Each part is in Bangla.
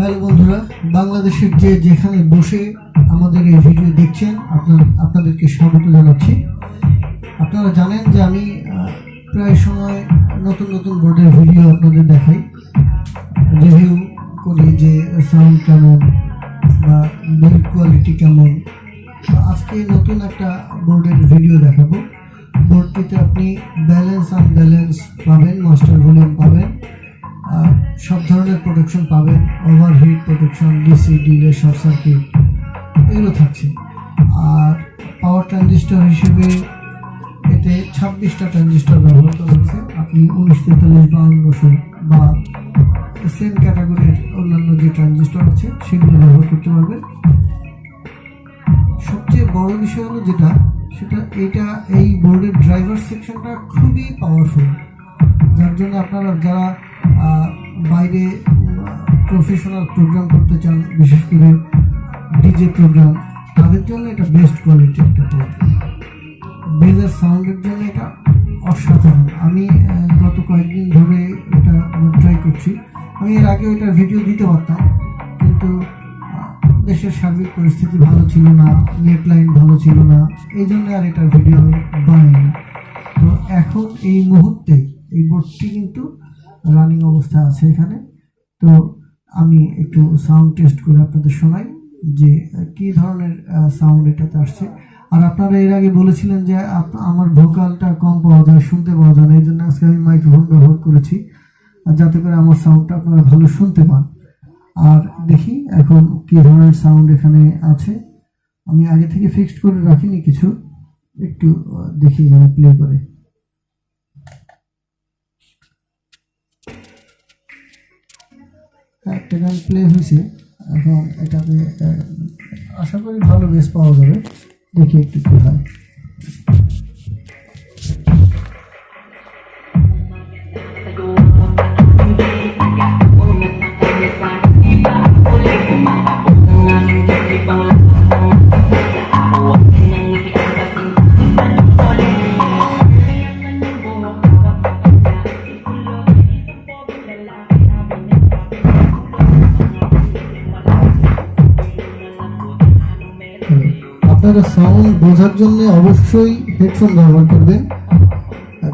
হ্যালো বন্ধুরা, বাংলাদেশের যেখানে বসে আমাদের এই ভিডিও দেখছেন আপনাদেরকে স্বাগত জানাচ্ছি। আপনারা জানেন যে আমি প্রায় সময় নতুন নতুন বোর্ডের ভিডিও আপনাদের দেখাই, রিভিউ করি যে সাউন্ড কেমন বা বিল্ড কোয়ালিটি কেমন। আজকে নতুন একটা বোর্ডের ভিডিও দেখাবো। বোর্ডটিতে আপনি ব্যালেন্স আনব্যালেন্স পাবেন, মাস্টার ভলিউম পাবেন, সব ধরনের প্রোটেকশন পাবেন, overheat protection, DC, delay, short circuit এগুলো থাকছে। আর পাওয়ার ট্রানজিস্টর হিসেবে এতে 26টা ট্রানজিস্টর ব্যবহার করা হয়েছে। আপনি 1943 বা 5200 বা সেম ক্যাটাগরির অন্যান্য যে ট্রানজিস্টর আছে সেগুলো ব্যবহার করতে পারবেন। সবচেয়ে বড় বিষয় হলো সেটা এই বোর্ডের ড্রাইভার সেকশনটা খুবই পাওয়ারফুল, যার জন্য আপনারা যারা বাইরে প্রফেশনাল প্রোগ্রাম করতে চান, বিশেষ করে ডিজে প্রোগ্রাম, তাদের জন্য এটা বেস্ট কোয়ালিটি একটা বোর্ড। বেজের সাউন্ডের জন্য এটা অসাধারণ। আমি গত কয়েকদিন ধরে এটা ট্রাই করছি। আমি এর আগে এটার ভিডিও দিতে পারতাম, কিন্তু দেশের সার্বিক পরিস্থিতি ভালো ছিল না, নেট লাইন ভালো ছিল না, এই জন্য আর এটার ভিডিও আমি বানাইনি। তো এখন এই মুহূর্তে এই বোর্ডটি কিন্তু রানিং অবস্থায় আছে এখানে। তো আমি একটু সাউন্ড টেস্ট করে আপনাদের শোনাই যে কি ধরনের সাউন্ড এটাতে আসছে। আর আপনারা এর আগে বলেছিলেন যে আমার ভোকালটা কম পাওয়া যায়, শুনতে পাওয়া যায় না, এই জন্য আজকে আমি মাইক্রোফোন ব্যবহার করেছি যাতে করে আমার সাউন্ডটা আপনারা ভালো শুনতে পান। আর দেখি এখন কি ধরনের সাউন্ড এখানে আছে। আমি আগে থেকে ফিক্সড করে রাখিনি কিছু, একটু দেখি আমি প্লে করে। একটা গান প্লে হয়েছে, এখন এটাতে আশা করি ভালো বেস পাওয়া যাবে। দেখি একটু কি হয়। আপনারা সাউন্ড বোঝার জন্য অবশ্যই হেডফোন ব্যবহার করবেন,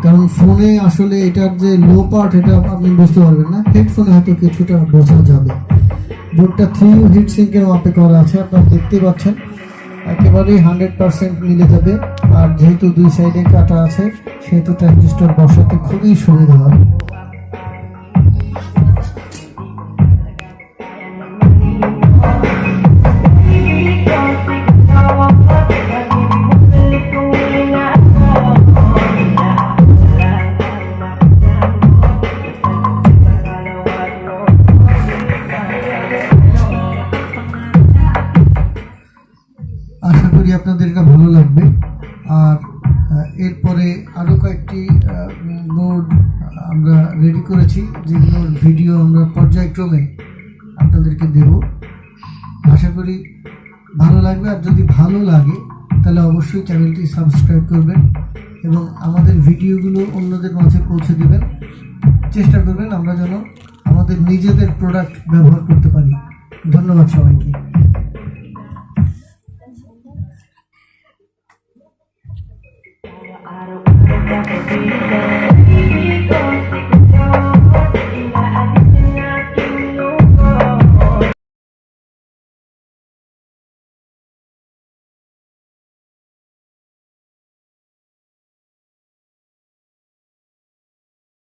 কারণ ফোনে আসলে এটার যে লো পার্ট এটা আপনি বুঝতে পারবেন না। হেডফোনে হয়তো কিছুটা বোঝা যাবে। বোর্ডটা 3U হিট সিঙ্কের মাপে করা আছে, আপনারা দেখতে পাচ্ছেন একেবারেই 100% মিলে যাবে। আর যেহেতু দুই সাইডে কাটা আছে সেহেতু ট্রানজিস্টর বসাতে খুবই সুবিধা হয়। আশা করি আপনাদের এটা ভালো লাগবে। আর এরপরে আরও কয়েকটি বোর্ড আমরা রেডি করেছি, যেগুলোর ভিডিও আমরা পর্যায়ক্রমে আপনাদেরকে দেব। আশা করি ভালো লাগবে। আর যদি ভালো লাগে তাহলে অবশ্যই চ্যানেলটি সাবস্ক্রাইব করবেন এবং আমাদের ভিডিওগুলো অন্যদের মাঝে পৌঁছে দেবেন। চেষ্টা করবেন আমরা যেন আমাদের নিজেদের প্রোডাক্ট ব্যবহার করতে পারি। ধন্যবাদ সবাইকে। I don't